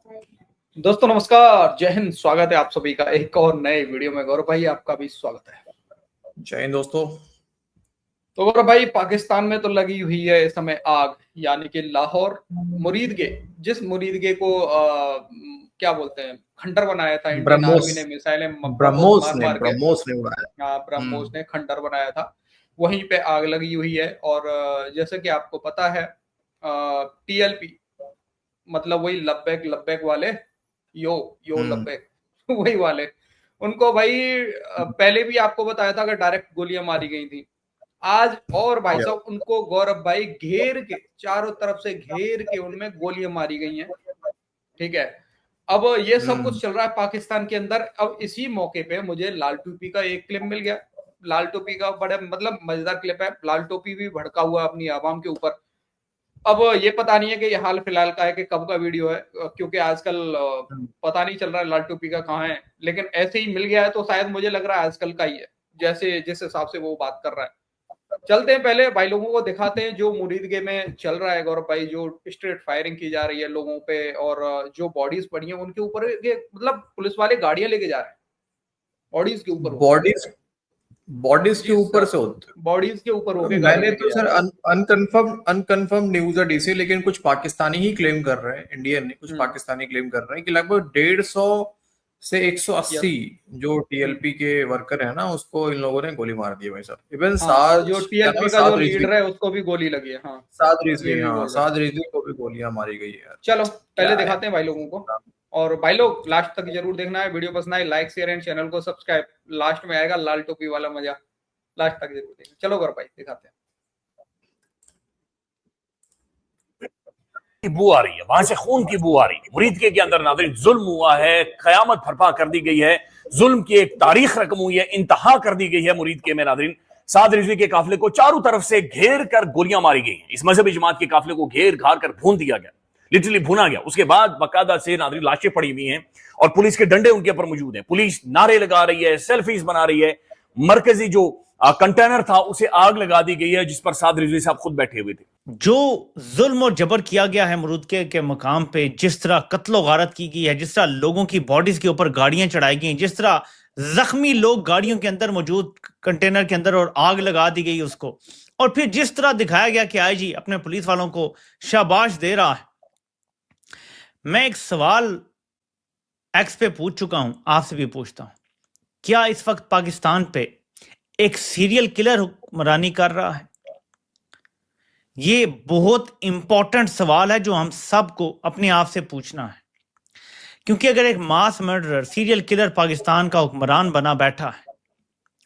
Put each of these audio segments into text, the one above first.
दोस्तों नमस्कार, जय हिंद। स्वागत है आप सभी का एक और नए वीडियो में। गौरव भाई आपका भी स्वागत है। जय हिंद दोस्तों। तो गौरव भाई, पाकिस्तान में तो लगी हुई है इस समय आग, यानी कि लाहौर मुरीदगे, जिस मुरीदगे को क्या बोलते हैं, खंडर बनाया था इंडियन ब्रह्मोस आर्मी ने मिसाइलें ब्रह्मोस ब्रह्मोस मार ने मार के। ब्रह्मोस ने उड़ाया। ब्रह्मोस ने खंडर बनाया था, वहीं पे आग लगी हुई है। और जैसे कि आपको पता है, टीएलपी मतलब वही लब्बैक लब्बैक वाले, यो यो हम्म लब्बैक वही वाले। उनको भाई पहले भी आपको बताया था कि डायरेक्ट गोलियां मारी गई थी। आज और भाई या साहब उनको गौरव भाई घेर के, चारों तरफ से घेर के उनमें गोलियां मारी गई हैं। ठीक है। अब ये सब हम्म कुछ चल रहा है पाकिस्तान के अंदर। अब इसी मौके पे मुझे लाल टोपी का एक क्लिप मिल गया। लाल टोपी का बड़ा मतलब मजेदार क्लिप है। लाल टोपी भी भड़का हुआ अपनी आवाम के ऊपर। अब ये पता नहीं है कि ये हाल फिलहाल का है कि कब का वीडियो है, क्योंकि आजकल हम्म। पता नहीं चल रहा है लाल टोपी का कहाँ है। लेकिन ऐसे ही मिल गया है तो शायद मुझे लग रहा है आजकल का ही है, जैसे जिस हिसाब से वो बात कर रहा है। चलते हैं, पहले भाई लोगों को दिखाते हैं जो मुरीदगे में चल रहा है। गौरव भाई, जो स्ट्रेट फायरिंग की जा रही है लोगों पे, और जो बॉडीज पड़ी हैं उनके ऊपर, ये मतलब पुलिस वाले गाड़ियां लेके जा रहे हैं, बॉडीज के ऊपर होके। बॉडीज बॉडीज के जी ऊपर सर, से होते। बॉडीज के ऊपर तो होके गाड़ी मैंने लेके तो जा सर रहे हैं। अनकंफर्म न्यूज है डीसी, लेकिन कुछ पाकिस्तानी ही क्लेम कर रहे हैं, इंडियन नहीं, कुछ हम्म। पाकिस्तानी क्लेम कर रहे हैं कि लगभग 150 से 180 यस। जो हम्म। टीएलपी के वर्कर है ना, उसको इन लोगों ने गोली मार दी भाई साहब। इवन हाँ, और जो क्या नाम टीएलपी है, का जो लीडर है उसको भी गोली लगी है। हाँ, ये भी बोल रहे हैं। साद रिजवी को भी गोलियां मारी गई है यार। चलो क्या पहले है। दिखाते हैं भाई लोगों को। और भाई लोग लास्ट तक जरूर देखना है, वीडियो पसंद आए लाइक शेयर एंड चैनल को सब्सक्राइब। लास्ट में आएगा लाल टोपी वाला मजा, लास्ट तक जरूर देखना। चलो घर भाई दिखाते हैं। की बू आ रही है, वहां से खून की बू आ रही है। मुरीदके के अंदर नाज़रीन जुल्म हुआ है, कयामत बर्पा कर दी गई है, जुल्म की एक तारीख रकम हुई है, इंतहा कर दी गई है। मुरीदके में नाज़रीन साद रिजवी के काफिले को चारों तरफ से घेर कर गोलियां मारी गई हैं। इस मजहबी जमात के काफिले को घेर घार कर भून दिया गया, लिटरली भुना गया। उसके बाद बाकायदा से नाज़रीन लाशें पड़ी हुई हैं और पुलिस के डंडे उनके ऊपर मौजूद हैं। पुलिस नारे लगा रही है, सेल्फीज बना रही है। मरकजी जो कंटेनर था उसे आग लगा दी गई है, जिस पर साद रिजवी साहब खुद बैठे हुए थे। जो जुल्म और जबर किया गया है मुरुदके के मकाम पे, जिस तरह कत्लो गारत की गई है, जिस तरह लोगों की बॉडीज के ऊपर गाड़ियां चढ़ाई गई, जिस तरह जख्मी लोग गाड़ियों के अंदर मौजूद कंटेनर के अंदर और आग लगा दी गई उसको, और फिर जिस तरह दिखाया गया कि आईजी अपने पुलिस वालों को शाबाश दे रहा है। मैं एक सवाल एक्स पे पूछ चुका हूं, आपसे भी पूछता हूं, क्या इस वक्त पाकिस्तान पे एक सीरियल किलर हुक्मरानी कर रहा है? ये बहुत इंपॉर्टेंट सवाल है जो हम सबको अपने आप से पूछना है, क्योंकि अगर एक मास मर्डरर सीरियल किलर पाकिस्तान का हुक्मरान बना बैठा है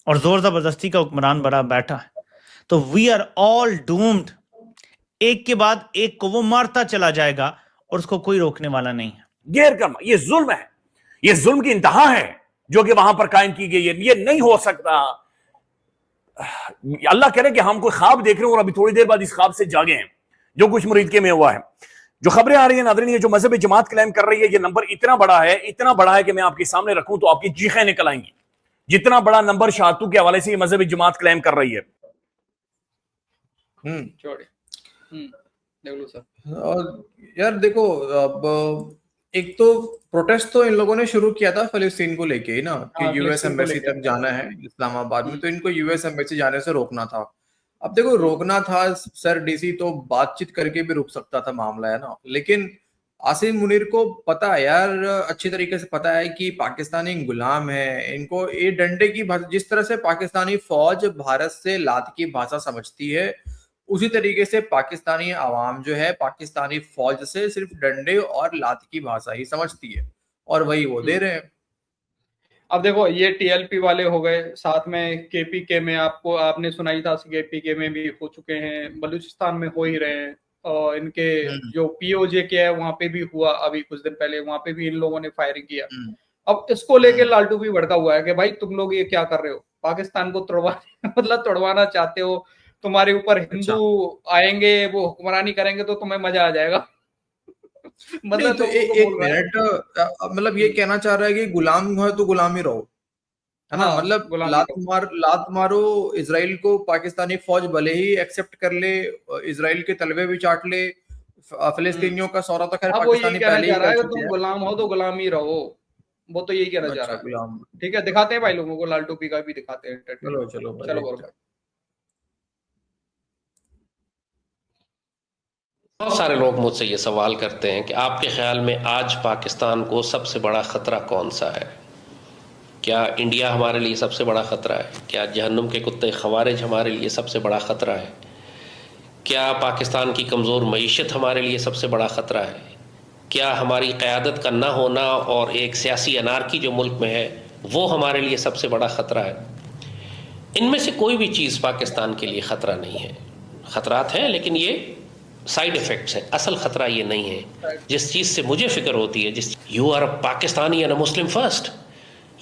और जोर जबरदस्ती का हुक्मरान बना बैठा है, तो वी आर ऑल डूम्ड। एक के बाद एक को वो मारता चला जाएगा और उसको कोई रोकने वाला नहीं है। घेर कर, ये जुल्म है, ये जुल्म की इंतहा है जो कि वहां पर कायम की गई है। ये नहीं हो सकता। अल्लाह करे कि हम कोई ख्वाब देख रहे हो और अभी थोड़ी देर बाद इस ख्वाब से जागे हैं, जो कुछ मुरीदके में हुआ है। जो खबरें आ रही है नाज़रीन, ये जो मजहबी जमात क्लेम कर रही है, ये नंबर इतना बड़ा है, इतना बड़ा है कि मैं आपके सामने रखूं तो आपकी चीखें निकल आएंगी। जितना बड़ा नंबर शहादतों के हवाले से ये मजहबी जमात क्लेम कर रही है। छोड़िए। देख लो सर। और यार देखो, अब एक तो प्रोटेस्ट तो इन लोगों ने शुरू किया था फिलिस्तीन को लेके ही ना, कि हाँ, यूएस फिलिस्तीन को एम्बेसी लेके। तक जाना है इस्लामाबाद में, हम्म। तो इनको यूएस एम्बेसी जाने से रोकना था। अब देखो, रोकना था सर, डीसी तो बातचीत करके भी रुक सकता था, मामला है ना। लेकिन आसिम मुनीर को पता है यार, अच्छी तरीके से पता है कि पाकिस्तानी गुलाम है। इनको ये डंडे की भाषा, जिस तरह से पाकिस्तानी फौज भारत से लात की भाषा समझती है, उसी तरीके से पाकिस्तानी आवाम जो है पाकिस्तानी फौज से सिर्फ डंडे और लात की भाषा ही समझती है, और वही वो दे रहे हैं। अब देखो, ये टीएलपी वाले हो गए, साथ में केपीके में आपको आपने सुनाई था, केपीके में भी हो चुके हैं, बलूचिस्तान में हो ही रहे हैं। और इनके हम्म जो पीओजे के है वहां पे भी हुआ अभी कुछ दिन पहले, वहां पे भी इन लोगों ने फायरिंग किया। हम्म अब इसको लेके हम्म। लालटू भी भड़का हुआ है कि भाई तुम लोग ये क्या कर रहे हो, पाकिस्तान को तोड़वा मतलब तोड़वाना चाहते हो। तुम्हारे ऊपर हिंदू अच्छा, आएंगे, वो हुक्मरानी करेंगे तो तुम्हें मजा आ जाएगा। नहीं मतलब तो लोगों को एक बोल रहा है। मिनट, मतलब ये कहना चाह रहा है कि गुलाम है तो गुलाम ही रहो, है ना? हाँ, मतलब गुलामी का। लात मारो इसराइल को, पाकिस्तानी फौज भले ही एक्सेप्ट कर ले, इसराइल के तलवे भी चाट ले, फिलिस्तीनियों का सौरा तो खैर अब वो यही पाकिस्तानी कहना पहले ही चाह रहा कर है कि चुके तुम हैं। गुलाम हो तो गुलाम ही रहो, वो तो यही कहना चाह अच्छा रहा है। गुलाम, ठीक है, दिखाते हैं भाई लोगों को, लाल टोपी का भी दिखाते हैं चलो entertainment। चलो भाई चलो देखते बोलो। हैं। बहुत सारे लोग मुझसे ये सवाल करते हैं कि आपके ख्याल में आज पाकिस्तान को सबसे बड़ा ख़तरा कौन सा है? क्या इंडिया हमारे लिए सबसे बड़ा ख़तरा है? क्या जहन्नुम के कुत्ते ख़वारिज हमारे लिए सबसे बड़ा ख़तरा है? क्या पाकिस्तान की कमज़ोर मईशत हमारे लिए सबसे बड़ा ख़तरा है? क्या हमारी क़यादत का ना होना और एक सियासी अनारकी जो मुल्क में है वो हमारे लिए सबसे बड़ा ख़तरा है? इनमें से कोई भी चीज़ पाकिस्तान के लिए ख़तरा नहीं है। ख़तरात हैं लेकिन ये साइड इफ़ेक्ट्स हैं, असल ख़तरा ये नहीं है। जिस चीज़ से मुझे फ़िक्र होती है, जिस you are a Pakistani and a Muslim first,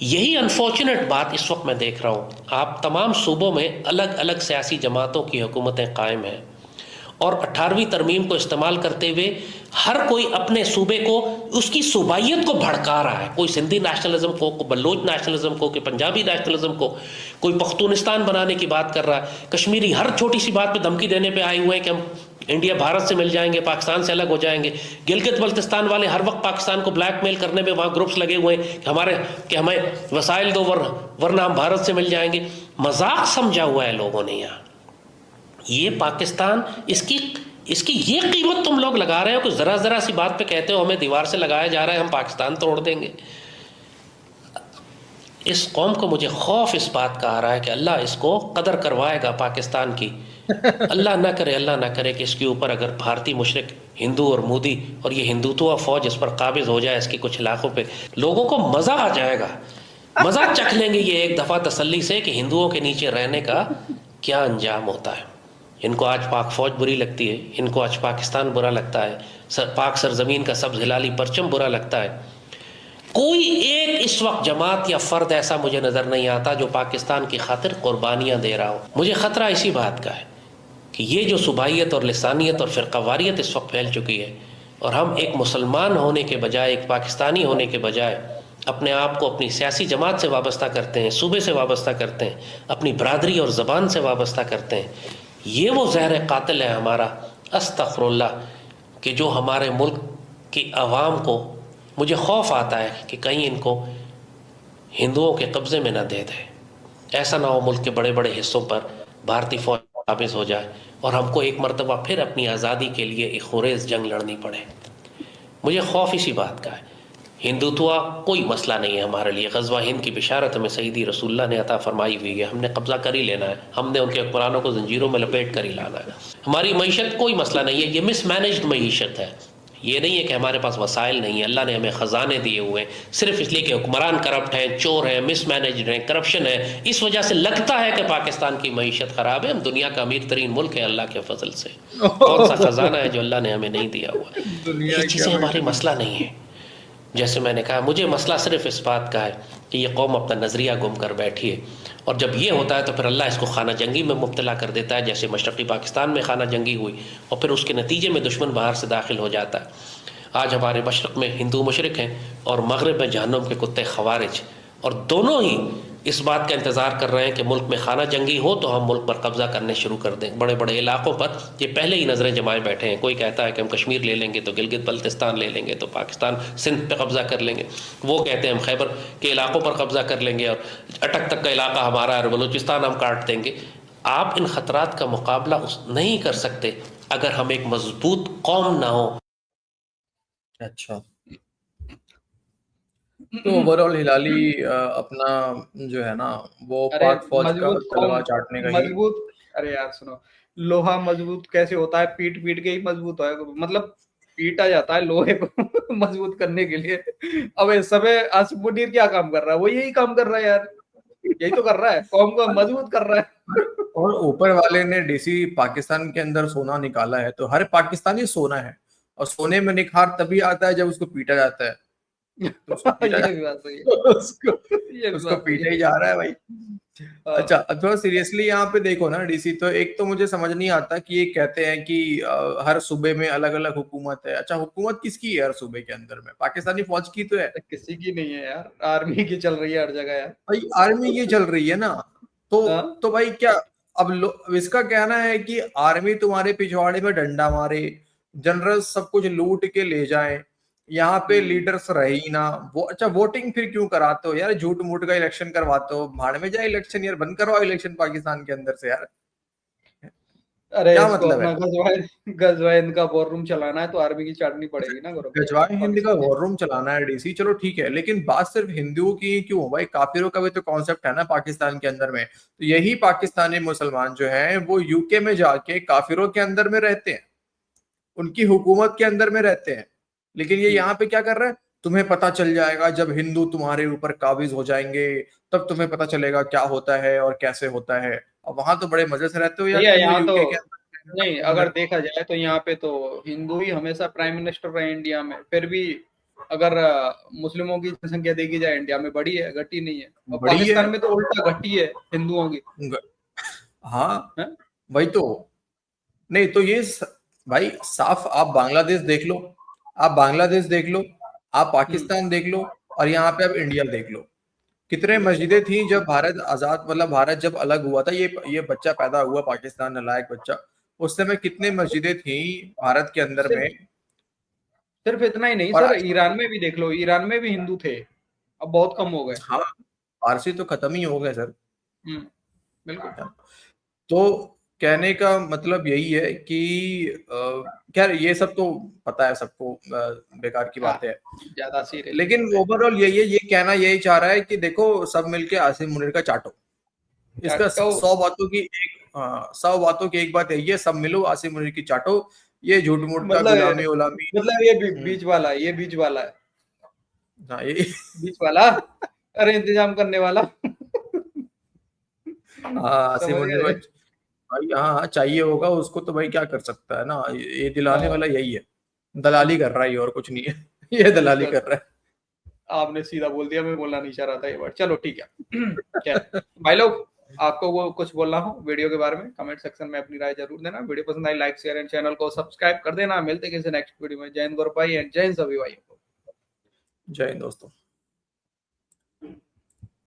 यही अनफॉर्चुनेट बात इस वक्त मैं देख रहा हूँ। आप तमाम सूबों में अलग अलग सियासी जमातों की हुकूमतें कायम हैं और 18वीं तरमीम को इस्तेमाल करते हुए हर कोई अपने सूबे को, उसकी सूबाइयत को भड़का रहा है। कोई सिंधी नेशनलिज्म को, कोई बलोच नेशनलिज्म को, कोई पंजाबी नेशनलिज्म को, कोई पख्तूनिस्तान बनाने की बात कर रहा है। कश्मीरी हर छोटी सी बात पे धमकी देने पे आए हुए हैं कि हम इंडिया भारत से मिल जाएंगे, पाकिस्तान से अलग हो जाएंगे। गिलगित बल्तिस्तान वाले हर वक्त पाकिस्तान को ब्लैकमेल करने में वहाँ ग्रुप्स लगे हुए हैं कि हमें वसाइल दो वरना हम भारत से मिल जाएंगे। मजाक समझा हुआ है लोगों ने यहाँ। ये पाकिस्तान, इसकी ये कीमत तुम लोग लगा रहे हो कि ज़रा ज़रा सी बात पे कहते हो हमें दीवार से लगाया जा रहा है, हम पाकिस्तान तोड़ देंगे। इस कौम को मुझे खौफ इस बात का आ रहा है कि अल्लाह इसको कदर करवाएगा पाकिस्तान की। अल्लाह ना करे कि इसके ऊपर अगर भारतीय मुशरिक हिंदू और मोदी और ये हिंदुत्व फौज इस पर काबिज हो जाए, इसके कुछ इलाकों पे लोगों को मज़ा आ जाएगा, मज़ा चख लेंगे ये एक दफ़ा तसल्ली से कि हिंदुओं के नीचे रहने का क्या अंजाम होता है। इनको आज पाक फ़ौज बुरी लगती है, इनको आज पाकिस्तान बुरा लगता है, पाक सरजमीन का सब्ज़ हिलाली परचम बुरा लगता है। कोई एक इस वक्त जमात या फ़र्द ऐसा मुझे नज़र नहीं आता जो पाकिस्तान की खातिर कुर्बानियाँ दे रहा हो। मुझे ख़तरा इसी बात का है कि ये जो सुबाइयत और लिसानियत और फ़िरक़ावारियत इस वक्त फैल चुकी है और हम एक मुसलमान होने के बजाय, एक पाकिस्तानी होने के बजाय अपने आप को अपनी सियासी जमात से वाबस्ता करते हैं, सूबे से वाबस्ता करते हैं, अपनी बरादरी और ज़बान से वाबस्ता करते हैं। ये वो ज़हर कातिल है हमारा, अस्तग़फिरुल्लाह, कि जो हमारे मुल्क की आवाम को, मुझे खौफ आता है कि कहीं इनको हिंदुओं के कब्ज़े में न दे दे। ऐसा ना हो मुल्क के बड़े बड़े हिस्सों पर भारतीय फ़ौज काबिज़ हो जाए और हमको एक मरतबा फिर अपनी आज़ादी के लिए एक खुरेज़ जंग लड़नी पड़े। मुझे खौफ इसी बात का है। हिंदुत्व कोई मसला नहीं है हमारे लिए। ग़ज़वा हिंद की बिशारत हमें सईदी रसूलुल्लाह ने अता फरमाई हुई है, हमने कब्ज़ा कर ही लेना है, हमने उनके हुक्मरानों को जंजीरों में लपेट कर ही लाना है। हमारी मईशत कोई मसला नहीं है, ये मिसमैनेज्ड मईशत है। ये नहीं है कि हमारे पास वसाइल नहीं है, अल्लाह ने हमें ख़जाने दिए हुए हैं, सिर्फ इसलिए कि हुक्मरान करप्ट हैं, चोर हैं, मिसमैनेज्ड हैं, करप्शन है, इस वजह से लगता है कि पाकिस्तान की मईशत ख़राब है। हम दुनिया का अमीर तरीन मुल्क है अल्लाह के फजल से। कौन सा ख़जाना है जो अल्लाह ने हमें नहीं दिया हुआ? ये चीज़ें हमारी मसला नहीं है। जैसे मैंने कहा, मुझे मसला सिर्फ इस बात का है कि ये कौम अपना नज़रिया गुम कर बैठी है और जब ये होता है तो फिर अल्लाह इसको खाना जंगी में मुब्तला कर देता है, जैसे मशरक़ी पाकिस्तान में खाना जंगी हुई और फिर उसके नतीजे में दुश्मन बाहर से दाखिल हो जाता है। आज हमारे मशरक़ में हिंदू मुशरिक हैं और मगरिब में जहन्नुम के कुत्ते ख़वारिज, और दोनों ही इस बात का इंतज़ार कर रहे हैं कि मुल्क में खाना जंगी हो तो हम मुल्क पर कब्ज़ा करने शुरू कर दें। बड़े बड़े इलाकों पर ये पहले ही नज़रें जमाए बैठे हैं। कोई कहता है कि हम कश्मीर ले लेंगे तो गिलगित बल्तिस्तान ले लेंगे, तो पाकिस्तान सिंध पे कब्ज़ा कर लेंगे। वो कहते हैं हम खैबर के इलाकों पर कब्ज़ा कर लेंगे और अटक तक का इलाका हमारा है और बलूचिस्तान हम काट देंगे। आप इन ख़तरात का मुकाबला नहीं कर सकते अगर हम एक मजबूत कौम ना हो। अच्छा, तो ओवरऑल हिलाली अपना जो है ना वो अरे पाक फौज का मजबूत तलवा कौम, चाटने का ही। मजबूत, अरे यार सुनो, लोहा मजबूत कैसे होता है? पीट पीट के ही मजबूत होगा, मतलब पीटा जाता है लोहे को मजबूत करने के लिए। अब इस समय आसिफ मुनीर क्या काम कर रहा है? वो यही काम कर रहा है यार, यही तो कर रहा है, कौम को मजबूत कर रहा है। और ऊपर वाले ने डीसी पाकिस्तान के अंदर सोना निकाला है, तो हर पाकिस्तानी सोना है और सोने में निखार तभी आता है जब उसको पीटा जाता है। तो उसको पीटा ये भी बात सही है, उसको ये भी उसको बात सही पीटा है। ही जा रहा है भाई। हाँ। अच्छा, अब थोड़ा सीरियसली यहाँ पे देखो ना डीसी, तो एक तो मुझे समझ नहीं आता कि ये कहते हैं कि हर सूबे में अलग अलग हुकूमत है। अच्छा, हुकूमत किसकी है हर सूबे के अंदर में? पाकिस्तानी फौज की तो है किसी की नहीं है यार, आर्मी की चल रही है हर जगह यार। भाई, आर्मी की चल रही है ना। हाँ? तो भाई क्या अब इसका कहना है कि आर्मी तुम्हारे पिछवाड़े में डंडा मारे, जनरल सब कुछ लूट के ले जाएं, यहाँ पे लीडर्स रहे ही ना। वो अच्छा वोटिंग फिर क्यों कराते हो यार, झूठ मूठ का इलेक्शन करवाते हो, भाड़ में जाए इलेक्शन यार, बंद करवाओ इलेक्शन पाकिस्तान के अंदर से यार, अरे क्या इसको मतलब अपना है। गजवा हिंद का वॉर रूम चलाना है तो आर्मी की चाटनी पड़ेगी ना गौरव भाई, गजवाए हिंद का पाकिस्तानी। वॉर रूम चलाना है डीसी, चलो ठीक है, लेकिन बात सिर्फ हिंदुओं की क्यों भाई, काफिरों का भी तो कॉन्सेप्ट है ना पाकिस्तान के अंदर में। तो यही पाकिस्तानी मुसलमान जो हैं वो यूके में जाके काफिरों के अंदर में रहते हैं, उनकी हुकूमत के अंदर में रहते हैं, लेकिन ये यहाँ पे क्या कर रहा है, तुम्हें पता चल जाएगा जब हिंदू तुम्हारे ऊपर काबिज हो जाएंगे, तब तुम्हें पता चलेगा क्या होता है और कैसे होता है। अब वहां तो बड़े मजे से रहते हो यार भैया तुम लोग यहाँ तो यूके के अंदर, नहीं, अपने अगर अंदर। देखा जाए तो यहाँ पे तो हिंदू ही हमेशा प्राइम मिनिस्टर रहे इंडिया में, फिर भी अगर मुस्लिमों की जनसंख्या देखी जाए इंडिया में बढ़ी है, घटी नहीं है, और बड़ी है। पाकिस्तान में तो उल्टा घटी है हिंदुओं की। हाँ है? वही तो। नहीं तो भाई साफ आप बांग्लादेश देख लो, आप बांग्लादेश देख लो, आप पाकिस्तान देख लो, और यहाँ पे आप इंडिया देख लो, कितने मस्जिदें थी जब भारत आजाद, मतलब भारत जब अलग हुआ था, ये बच्चा पैदा हुआ पाकिस्तान नालायक बच्चा, उस समय कितने मस्जिदें थी भारत के अंदर में। सिर्फ सिर्फ इतना ही नहीं और सर, ईरान में भी देख लो, ईरान में भी हिंदू थे, अब बहुत कम हो गए। हाँ पारसी तो खत्म ही हो गए सर। बिल्कुल। तो कहने का मतलब यही है कि खैर ये सब तो पता है सबको, बेकार की हाँ, बात है, ज्यादा सीरियस लेकिन ओवरऑल यही है, ये कहना यही चाह रहा है कि देखो सब मिलके आसिम मुनीर का चाटो, इसका तो 100 बातों की एक बात है, ये सब मिलो आसिम मुनीर की चाटो, ये झूठ मूठ का मतलब गुलामी उलामी। मतलब ये हम्म, बीच वाला, ये बीच वाला है, हाँ ये बीच वाला, अरे इंतजाम करने वाला। हाँ आसिम समझ मुनीर को गए। भाई, हाँ हाँ चाहिए होगा उसको तो भाई, क्या कर सकता है ना, ये दिलाने हाँ, वाला यही है, दलाली कर रहा है ये, और कुछ नहीं है। ये दलाली बस कर रहा आपने सीधा बोल दिया, मैं बोलना नहीं चाह रहा था ये वर्ड, चलो ठीक है। खैर भाई लोग, आपको वो कुछ बोलना हो वीडियो के बारे में कमेंट सेक्शन में अपनी राय जरूर देना, वीडियो पसंद I like share and channel को सब्सक्राइब कर देना। मिलते हैं किसी नेक्स्ट वीडियो में। जय हिंद गौरव भाई एंड जय हिंद सभी भाइयों को। है। जय हिंद दोस्तों।